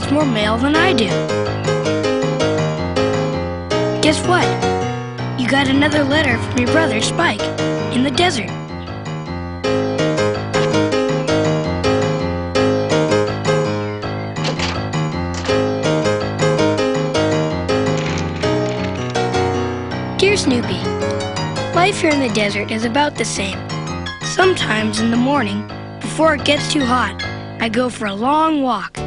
much more mail than I do. Guess what? You got another letter from your brother, Spike, in the desert. Dear Snoopy, life here in the desert is about the same. Sometimes in the morning, before it gets too hot, I go for a long walk.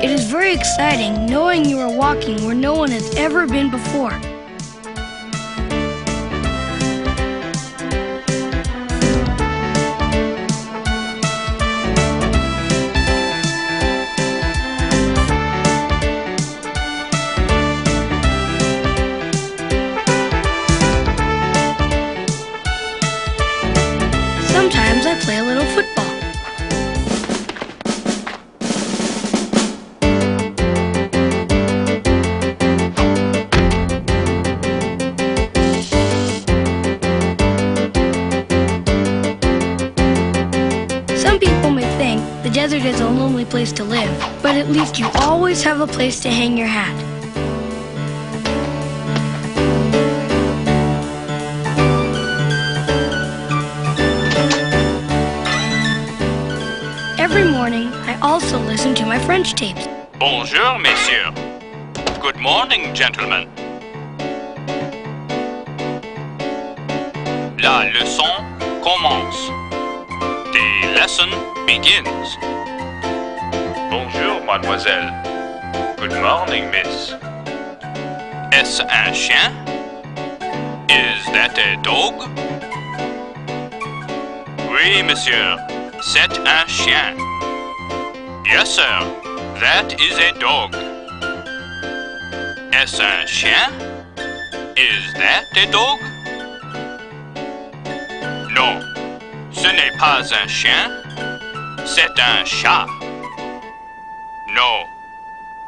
It is very exciting knowing you are walking where no one has ever been before. Sometimes I play a little football. Some people may think the desert is a lonely place to live, but at least you always have a place to hang your hat. Every morning, I also listen to my French tapes. Bonjour, messieurs. Good morning, gentlemen. La leçon commence. The lesson begins. Bonjour, mademoiselle. Good morning, miss. Est-ce un chien? Is that a dog? Oui, monsieur. C'est un chien. Yes, sir. That is a dog. Est-ce un chien? Is that a dog? Non, ce n'est pas un chien. C'est un chat. No,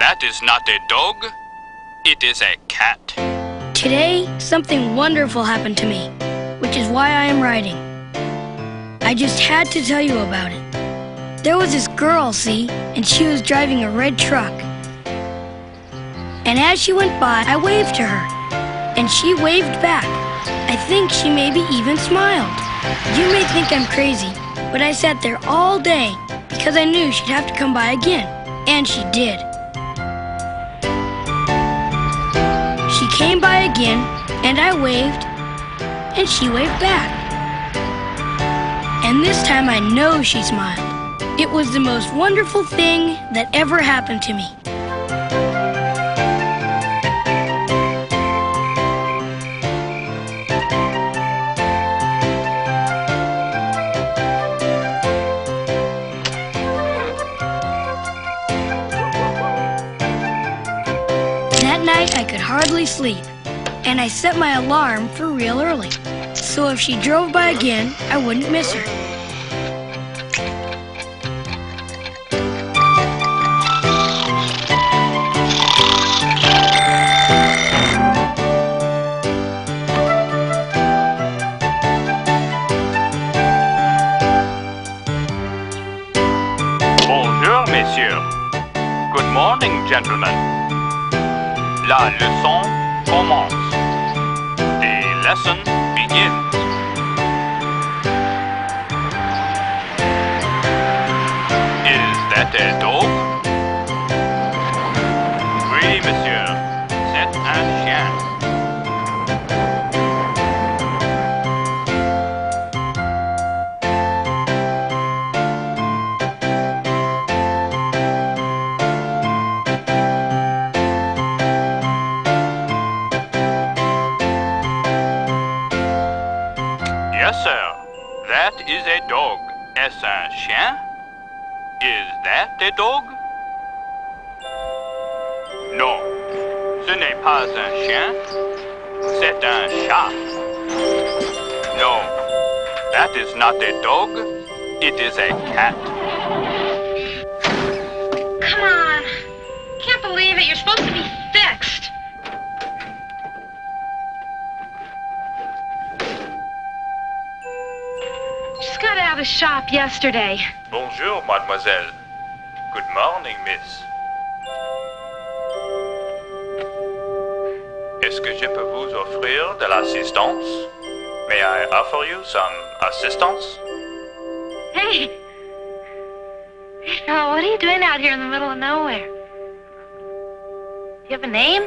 that is not a dog. It is a cat. Today, something wonderful happened to me, which is why I am writing. I just had to tell you about it. There was this girl, see, and she was driving a red truck. And as she went by, I waved to her, and she waved back. I think she maybe even smiled. You may think I'm crazy, but I sat there all day because I knew she'd have to come by again, and she did. She came by again, and I waved, and she waved back. And this time I know she smiled. It was the most wonderful thing that ever happened to me. That night I could hardly sleep, and I set my alarm for real early, so if she drove by again, I wouldn't miss her. Bonjour, messieurs. Good morning, gentlemen. La leçon commence. The lesson begins. Is that a dog? Oui, monsieur. C'est un chien. Yes, sir. That is a dog. Est-ce un chien? Is that a dog? Non, ce n'est pas un chien. C'est un chat. No, that is not a dog. It is a cat. Come on. Can't believe it. You're supposed to be fixed. Just got out of the shop yesterday. Bonjour, mademoiselle. Good morning, miss. Est-ce que je peux vous offrir de l'assistance? May I offer you some assistance? Hey. Hey, fella, what are you doing out here in the middle of nowhere? Do you have a name?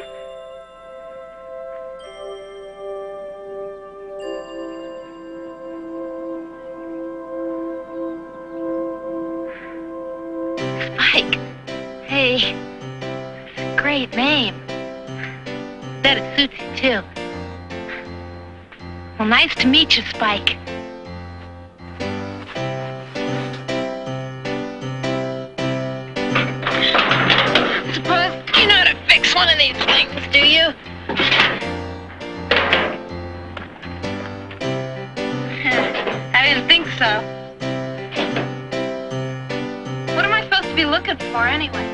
Spike. Hey. Great name. Bet it suits you, too. Well, nice to meet you, Spike. Suppose you know how to fix one of these things, do you? I didn't think so. What am I supposed to be looking for, anyway?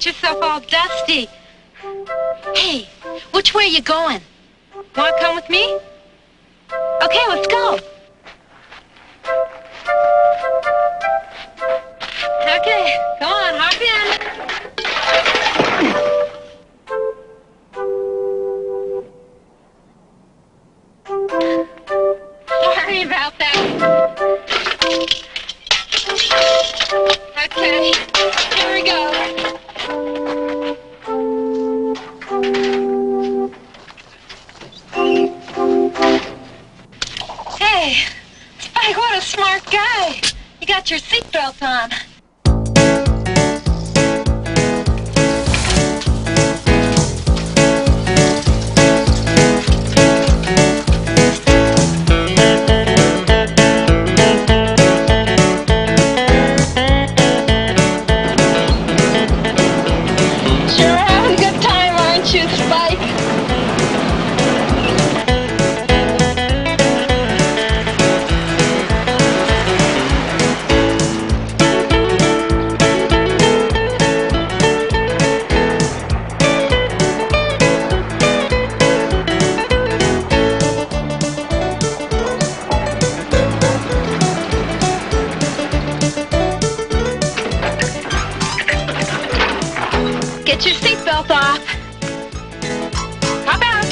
Yourself all dusty. Hey, which way are you going? Want to come with me? Okay, let's go. Okay, come on, hop in. Sorry about that. Okay, here we go. Hey, Spike, what a smart guy. You got your seatbelt on. Sure having a good time, aren't you, Spike? Get your seatbelt off. Hop out.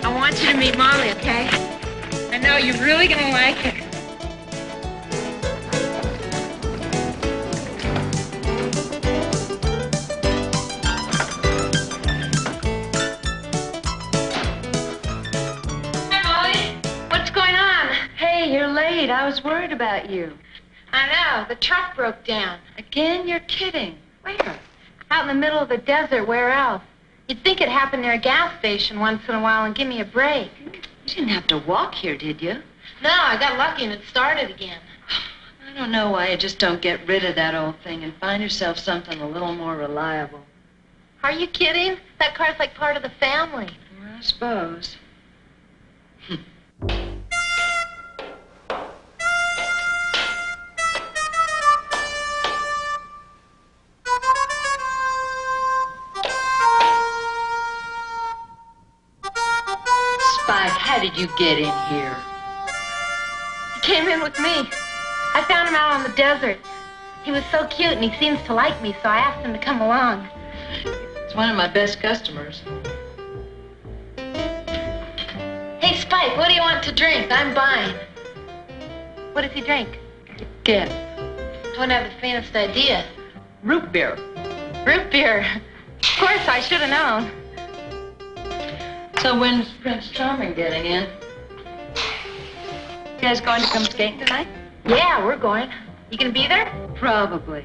I want you to meet Molly, okay? I know you're really gonna like her. Hi, Molly. What's going on? Hey, you're late. I was worried about you. I know. The truck broke down. Again? You're kidding. Where? Out in the middle of the desert. Where else? You'd think it happened near a gas station once in a while and give me a break. You didn't have to walk here, did you? No, I got lucky and it started again. I don't know why you just don't get rid of that old thing and find yourself something a little more reliable. Are you kidding? That car's like part of the family. Well, I suppose. How did you get in here? He came in with me. I found him out on the desert. He was so cute and he seems to like me, so I asked him to come along. It's one of my best customers. Hey, Spike, what do you want to drink? I'm buying. What does he drink? Get I don't have the faintest idea. root beer. Root beer. Of course, I should have known. So when's Prince Charming getting in? You guys going to come skating tonight? Yeah, we're going. You gonna be there? Probably.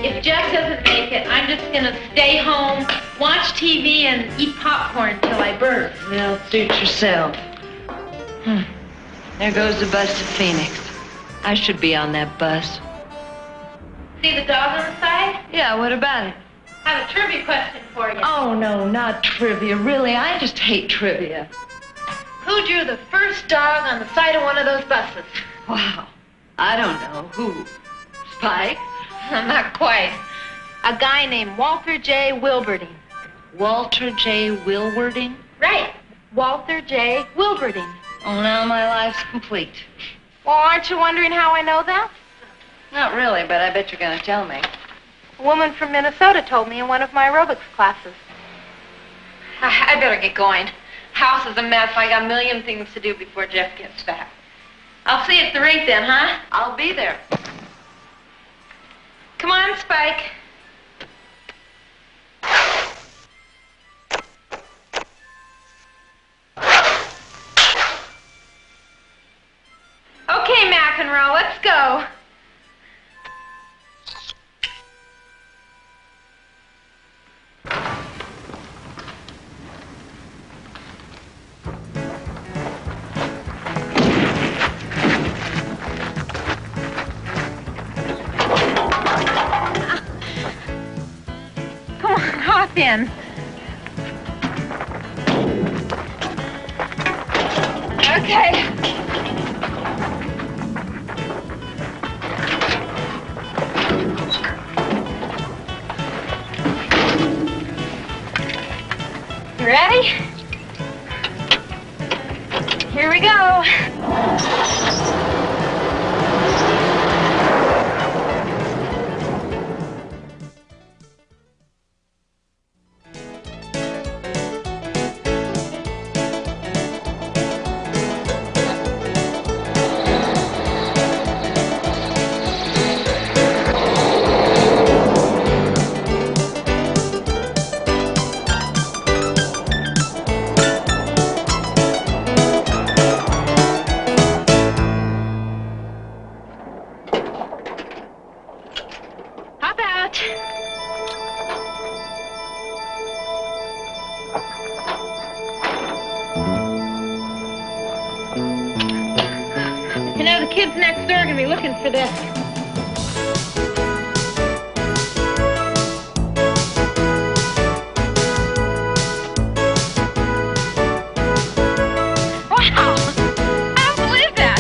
If Jeff doesn't make it, I'm just gonna stay home, watch TV, and eat popcorn till I burst. Well, suit yourself. There goes the bus to Phoenix. I should be on that bus. See the dog on the side? Yeah, what about it? I have a trivia question for you. Oh, no, not trivia. Really, I just hate trivia. Who drew the first dog on the side of one of those buses? Wow. I don't know. Who? Spike? Not quite. A guy named Walter J. Wilberding. Walter J. Wilwarding? Right. Walter J. Wilberding. Oh, now my life's complete. Well, aren't you wondering how I know that? Not really, but I bet you're going to tell me. A woman from Minnesota told me in one of my aerobics classes. I better get going. House is a mess. I got a million things to do before Jeff gets back. I'll see you at the rink then, huh? I'll be there. Come on, Spike. Okay, McEnroe, let's go. Come on, hop in. Okay. You ready? Here we go. Hop out. You know, the kids next door are gonna be looking for this. Wow! I don't believe that.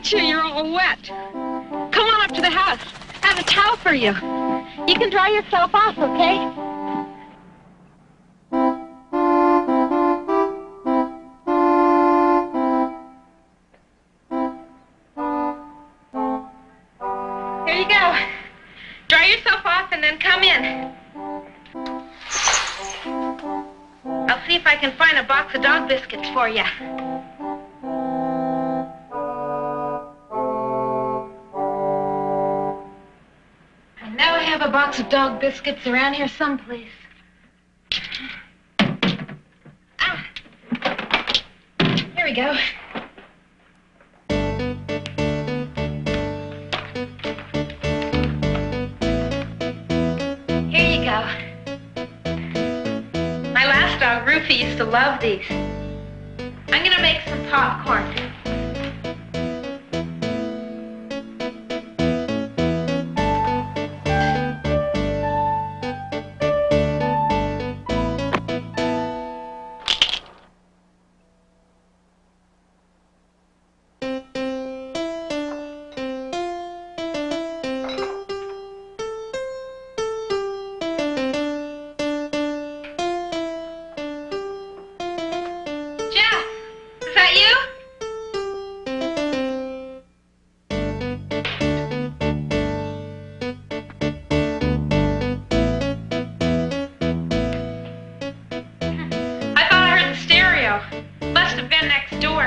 at you. You're all wet. Come on up to the house. I have a towel for you. You can dry yourself off, okay? Here you go. Dry yourself off and then come in. I'll see if I can find a box of dog biscuits for you. I know I have a box of dog biscuits around here someplace. Ah. Here we go. Here you go. My last dog, Rufy, used to love these. I'm gonna make some popcorn. Jeff, is that you? I thought I heard the stereo. Must have been next door.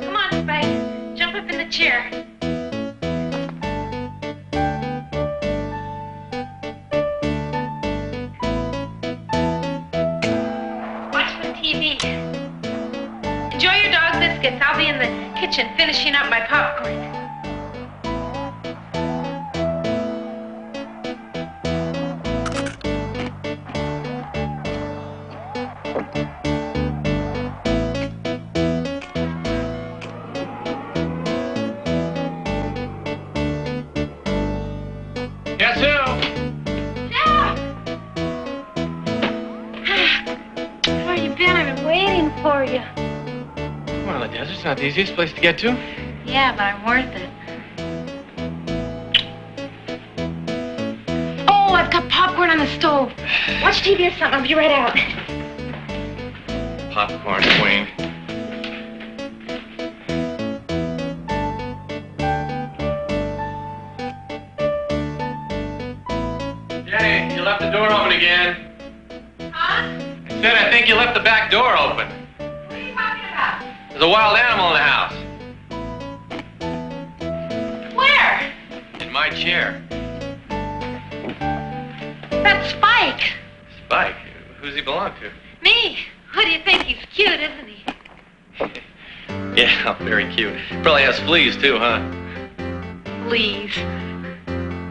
Come on, Spike. Jump up in the chair. Watch some TV. Enjoy your dog biscuits. I'll be in the kitchen finishing up my popcorn. Guess who? Jeff! Where you been? I've been waiting for you. Well, the desert's not the easiest place to get to. Yeah, but I'm worth it. Oh, I've got popcorn on the stove. Watch TV or something. I'll be right out. Popcorn queen. Jenny, you left the door open again. Huh? I said I think you left the back door open. What are you talking about? There's a wild animal in the house. Where? In my chair. That's Spike. Spike? Who's he belong to? Me. What do you think? He's cute, isn't he? Yeah, very cute. Probably has fleas too, huh? Please.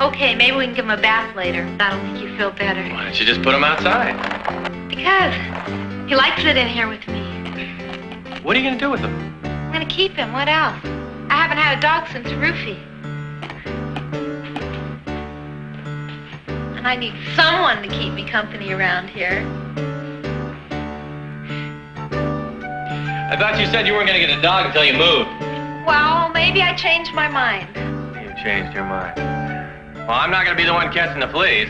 Okay, maybe we can give him a bath later. That'll make you feel better. Why don't you just put him outside? Because he likes it in here with me. What are you gonna do with him? I'm gonna keep him. What else? I haven't had a dog since Rufy. And I need someone to keep me company around here. I thought you said you weren't gonna get a dog until you moved. Well, maybe I changed my mind. You changed your mind. Well, I'm not gonna be the one catching the fleas.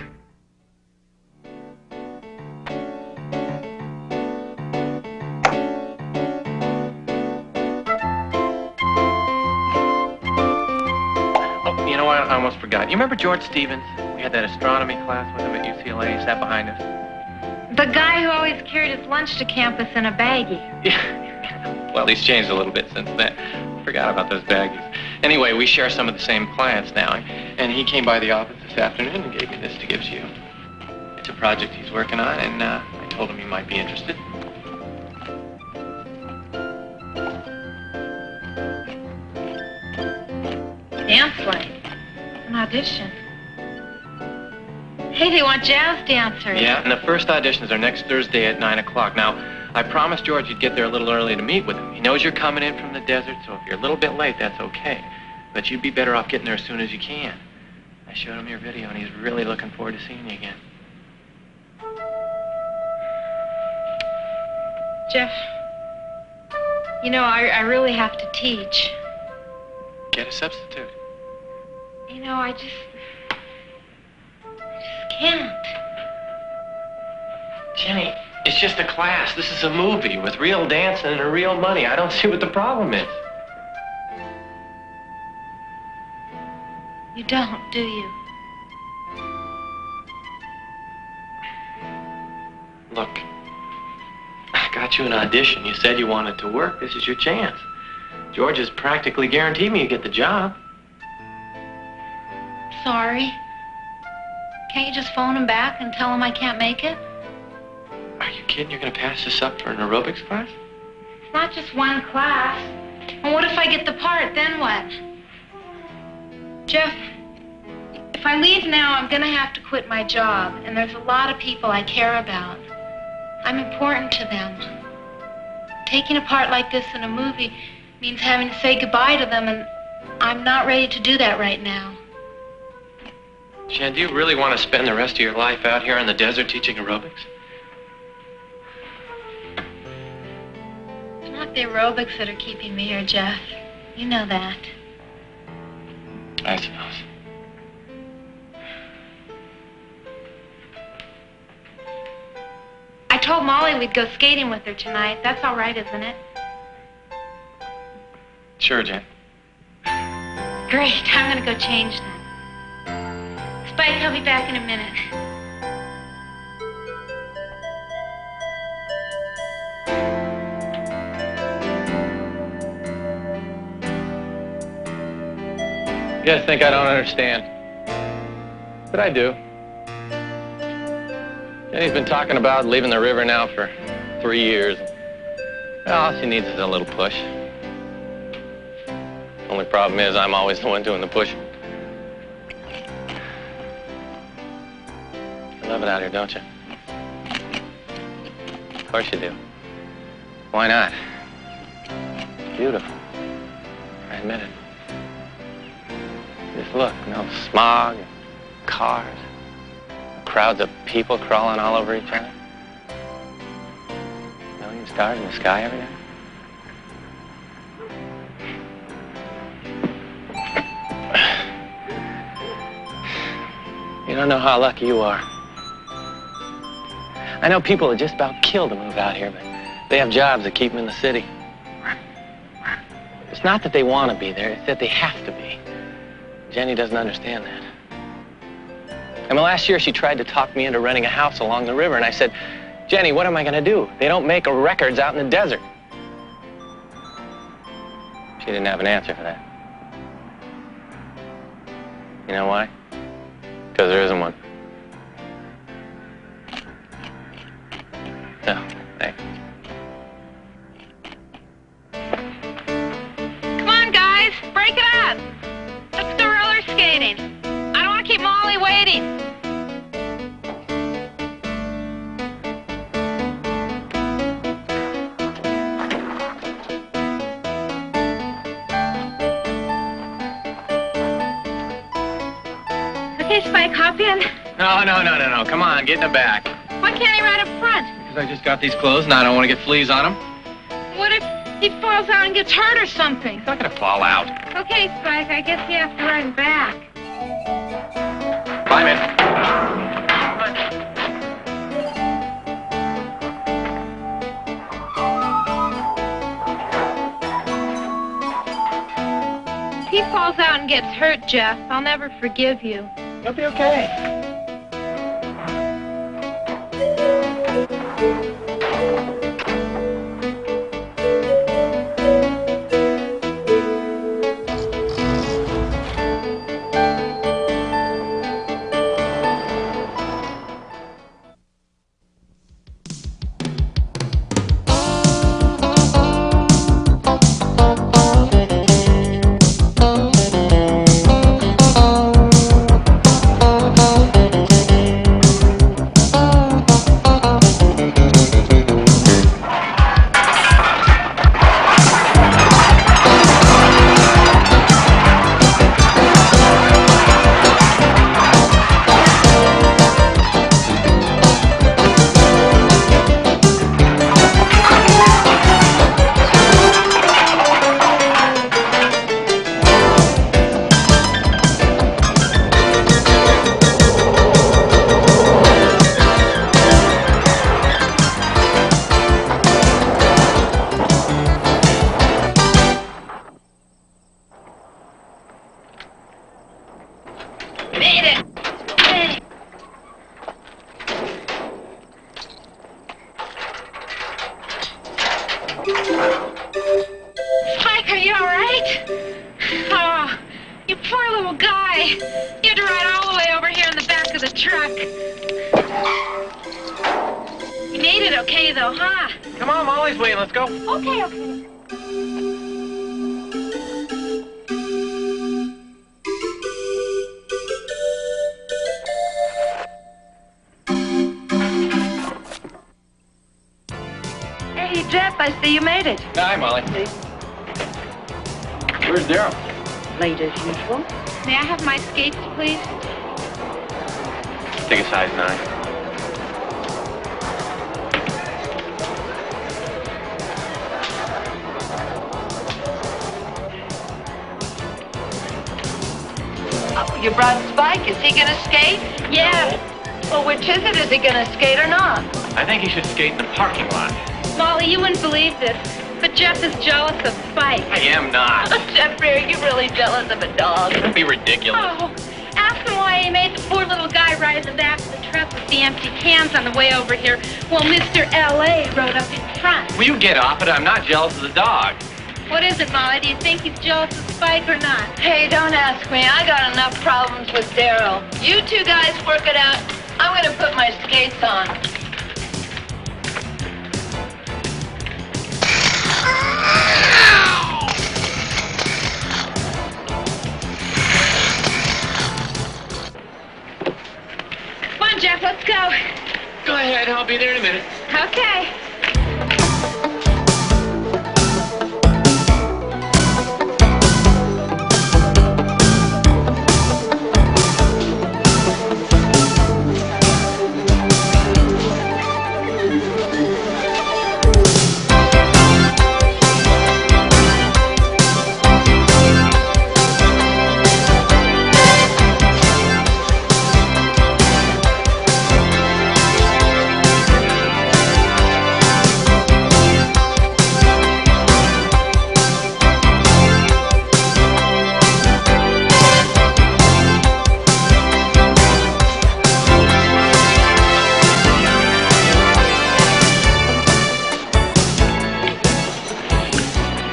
Oh, you know what? I almost forgot. You remember George Stevens? We had that astronomy class with him at UCLA. He sat behind us. The guy who always carried his lunch to campus in a baggie. Yeah. Well, he's changed a little bit since then. Forgot about those baggies. Anyway, we share some of the same clients now, and he came by the office this afternoon and gave me this to give to you. It's a project he's working on, and I told him you might be interested. Dance light. An audition. Hey, they want jazz dancers. Yeah, and the first auditions are next Thursday at 9 o'clock. Now, I promised George you'd get there a little early to meet with him. He knows you're coming in from the desert, so if you're a little bit late, that's okay. But you'd be better off getting there as soon as you can. I showed him your video, and he's really looking forward to seeing you again. Jeff, You know, I really have to teach. Get a substitute. You know, I just can't. Jenny, it's just a class. This is a movie with real dancing and real money. I don't see what the problem is. You don't, do you? Look, I got you an audition. You said you wanted to work. This is your chance. George has practically guaranteed me you get the job. Sorry. Can't you just phone him back and tell him I can't make it? Are you kidding? You're going to pass this up for an aerobics class? It's not just one class. And what if I get the part, then what? Jeff, if I leave now, I'm going to have to quit my job. And there's a lot of people I care about. I'm important to them. Taking a part like this in a movie means having to say goodbye to them, and I'm not ready to do that right now. Jen, do you really want to spend the rest of your life out here in the desert teaching aerobics? It's not the aerobics that are keeping me here, Jeff. You know that. I suppose. I told Molly we'd go skating with her tonight. That's all right, isn't it? Sure, Jen. Great. I'm going to go change then. Spike, I'll be back in a minute. You guys think I don't understand? But I do. Jenny's been talking about leaving the river now for 3 years. Well, all she needs is a little push. Only problem is I'm always the one doing the pushing. You love it out here, don't you? Of course you do. Why not? It's beautiful. I admit it. Just look, no smog, cars, crowds of people crawling all over each other. A million stars in the sky every night. You don't know how lucky you are. I know people are just about killed to move out here, but they have jobs that keep them in the city. It's not that they want to be there, it's that they have to be. Jenny doesn't understand that. And last year she tried to talk me into renting a house along the river, and I said, Jenny, what am I going to do? They don't make records out in the desert. She didn't have an answer for that. You know why? Because there isn't one. No, thanks. Come on, guys. Break it up. Let's go roller skating. I don't want to keep Molly waiting. Okay, Spike, hop in. No. Come on, get in the back. Why can't he ride up front? Because I just got these clothes and I don't want to get fleas on them. What if he falls out and gets hurt or something? It's not going to fall out. Okay, Spike, I guess you have to ride back. Climb in. If he falls out and gets hurt, Jeff, I'll never forgive you. You'll be okay. little guy. You had to ride all the way over here in the back of the truck. You made it okay, though, huh? Come on, Molly's waiting. Let's go. Okay. Hey, Jeff, I see you made it. Hi, Molly. Where's Daryl? Late as usual. May I have my skates, please? Take a size 9. Oh, you brought Spike. Is he gonna skate? Yeah. Well, which is it? Is he gonna skate or not? I think he should skate in the parking lot. Molly, you wouldn't believe this, but Jeff is jealous of Spike. I am not. Jeffrey, are you really jealous of a dog? Don't be ridiculous. Oh, ask him why he made the poor little guy ride in the back of the truck with the empty cans on the way over here while Mr. L.A. rode up in front. Will you get off it? I'm not jealous of the dog. What is it, Molly? Do you think he's jealous of Spike or not? Hey, don't ask me. I got enough problems with Daryl. You two guys work it out. I'm gonna put my skates on. Come on, Jeff, let's go. Go ahead. I'll be there in a minute. Okay.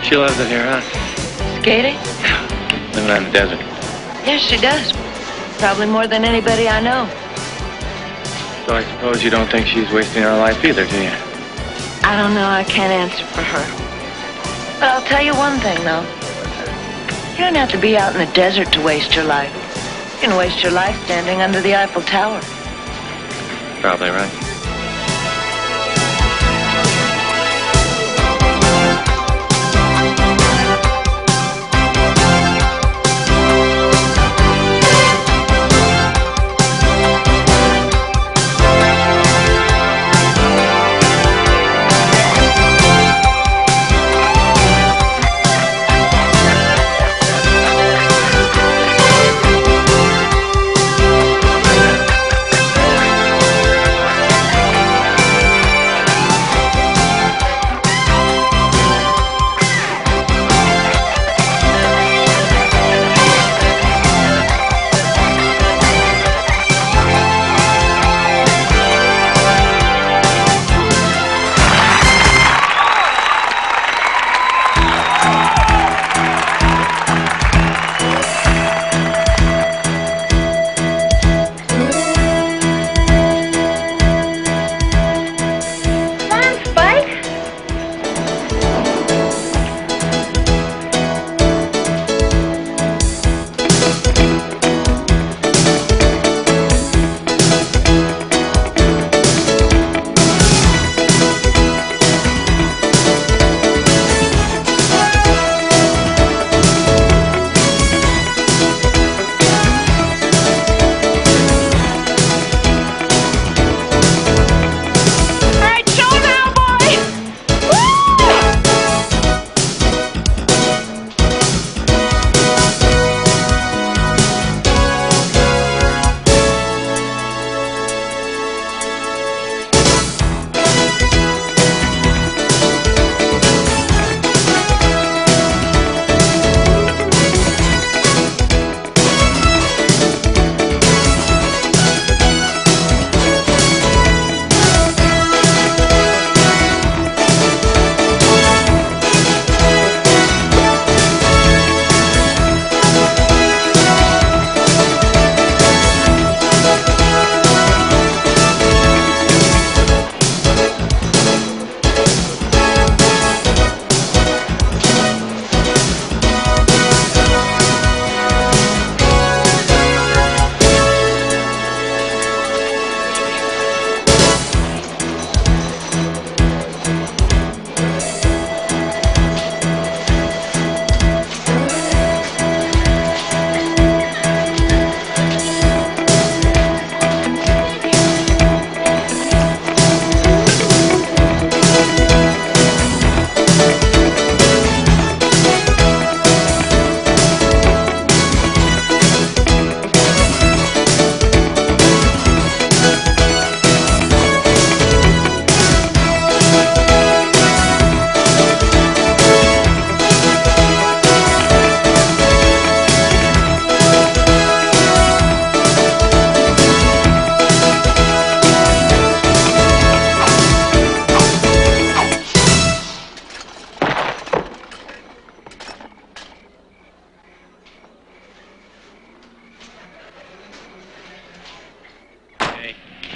She loves it here, huh? Skating? Living out in the desert. Yes, she does. Probably more than anybody I know. So I suppose you don't think she's wasting her life either, do you? I don't know. I can't answer for her. But I'll tell you one thing, though. You don't have to be out in the desert to waste your life. You can waste your life standing under the Eiffel Tower. Probably right.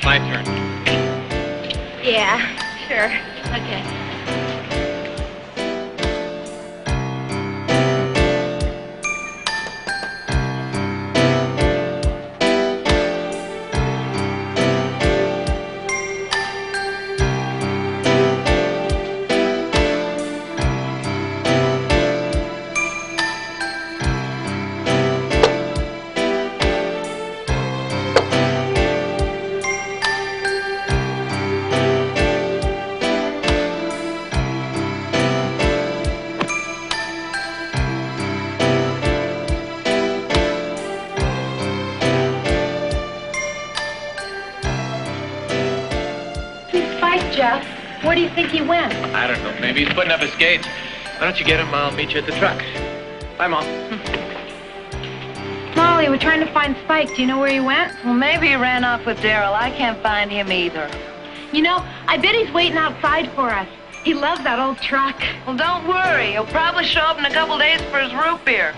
My turn. Yeah, sure. Okay. Jeff, where do you think he went? I don't know. Maybe he's putting up his skates. Why don't you get him? I'll meet you at the truck. Bye, Mom. Molly, we're trying to find Spike. Do you know where he went? Well, maybe he ran off with Daryl. I can't find him either. You know, I bet he's waiting outside for us. He loves that old truck. Well, don't worry. He'll probably show up in a couple days for his root beer.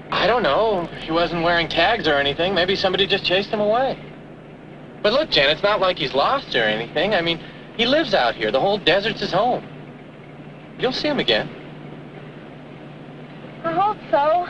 I don't know. He wasn't wearing tags or anything. Maybe somebody just chased him away. But look, Jen, it's not like he's lost or anything. I mean, he lives out here. The whole desert's his home. You'll see him again. I hope so.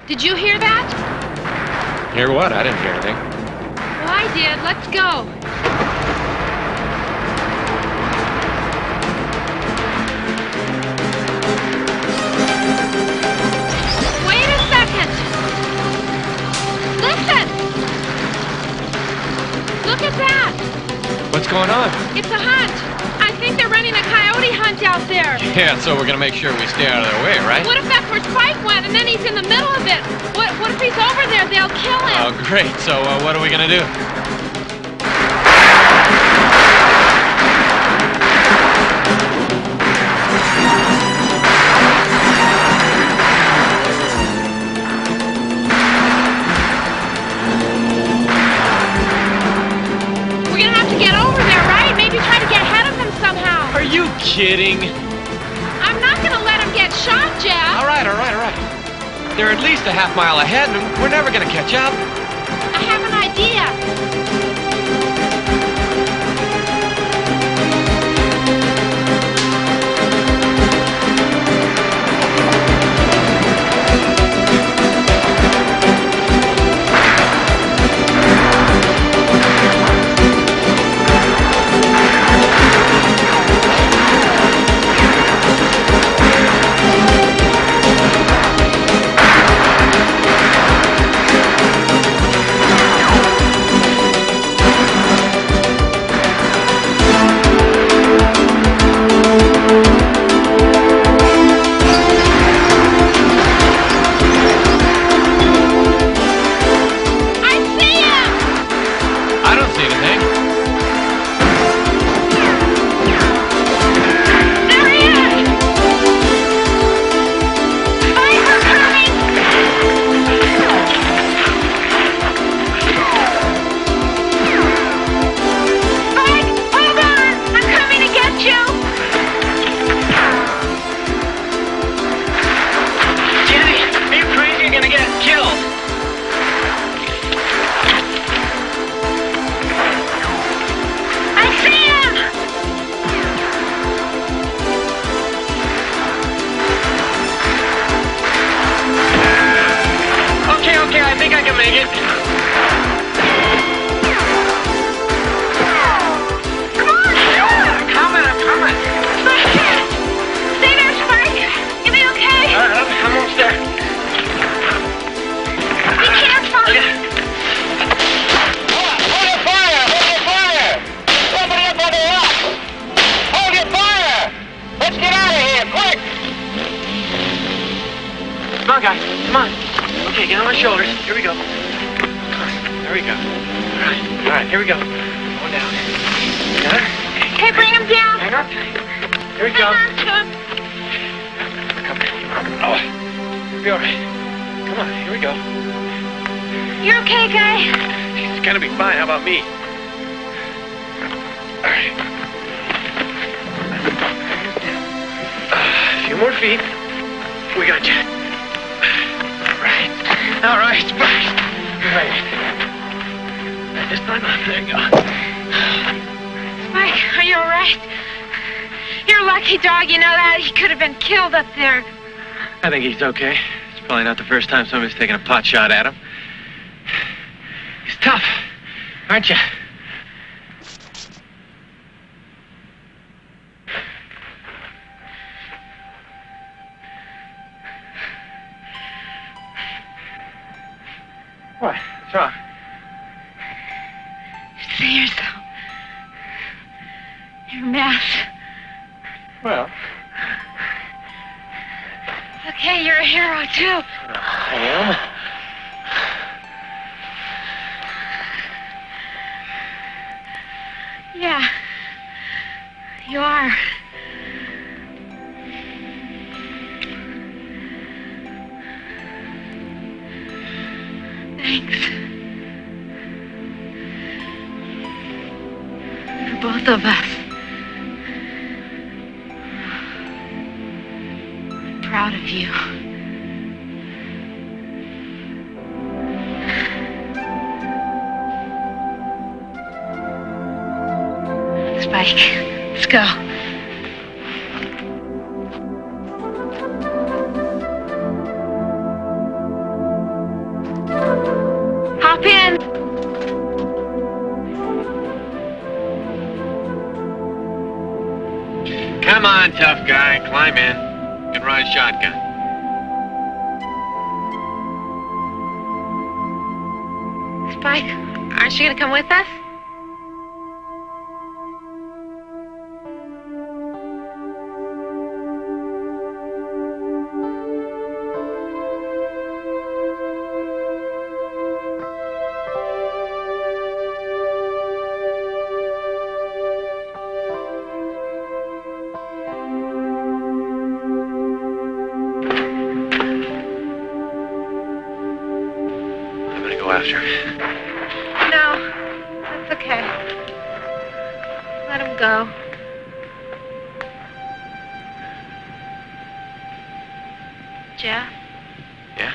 Did you hear that? Hear what? I didn't hear anything. Well, I did. Let's go. Wait a second. Listen. Look at that. What's going on? It's a hunt. I think they're running a coyote hunt out there. Yeah, so we're gonna make sure we stay out of their way, right? What if that's where Spike went and then he's in the middle of it? What if he's over there? They'll kill him. Oh, great. So what are we gonna do? We're gonna have to get over there, right? Maybe try to get ahead of him somehow. Are you kidding? I'm not gonna let him get shot, Jeff. All right. They're at least a half mile ahead, and we're never gonna catch up. I have an idea. make it. Come on! I'm coming. Stay there, Spike. You be okay? I'm almost there. Be careful. Okay. Hold your fire! Hold your fire! Somebody up on the rock! Hold your fire! Let's get out of here, quick! Come on, guys. Come on. Okay, get on my shoulders. Here we go. There we go. All right, here we go. Going down. Got it? Okay, bring him down. Hang on. Here we go. Hang on to him. Come on. Oh, you'll be all right. Come on, here we go. You're okay, Guy? She's gonna be fine. How about me? All right. A few more feet. We got you. All right, Spike. Right. This time, there you go. Spike, are you all right? You're a lucky dog, you know that. He could have been killed up there. I think he's okay. It's probably not the first time somebody's taken a pot shot at him. He's tough, aren't you? What? What's wrong? See yourself. Your mess. Well, Okay, you're a hero, too. I am. Yeah. You are. Thanks. For both of us. I'm proud of you. Spike, let's go. Hop in. Come on, tough guy. Climb in. You can ride shotgun. Spike, aren't you gonna come with us? I'm gonna go after him. No, that's okay. Let him go. Jeff, Yeah?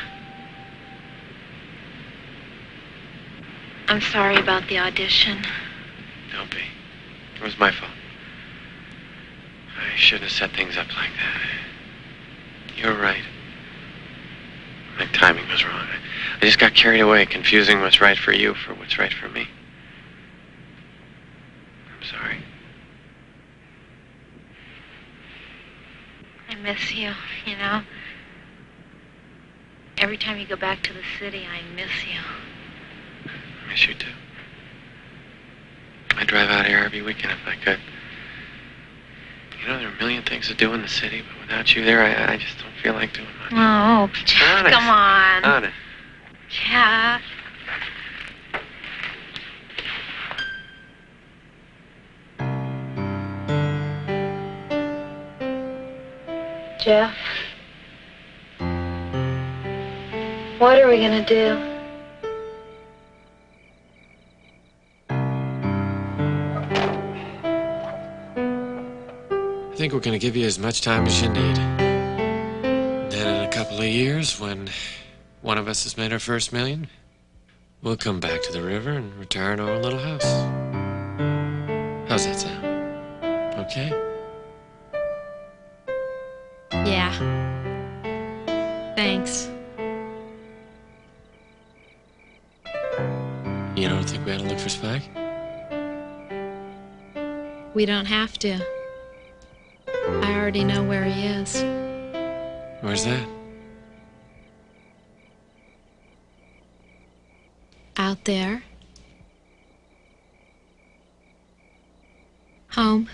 I'm sorry about the audition. Don't be. It was my fault. I shouldn't have set things up like that. You're right. My timing was wrong. I just got carried away, confusing what's right for you for what's right for me. I'm sorry. I miss you, you know. Every time you go back to the city, I miss you. I miss you too. I'd drive out here every weekend if I could. You know, there are a million things to do in the city, but without you there, I just don't feel like doing much. Oh, Jeff, Honest. come on. Honest. Jeff. Jeff. What are we gonna do? I think we're gonna give you as much time as you need. Then in a couple of years, when one of us has made our first million, we'll come back to the river and retire in our own little house. How's that sound? Okay? Yeah. You don't think we ought to look for Spike? We don't have to. I already know where he is. Where's that? Out there. Home.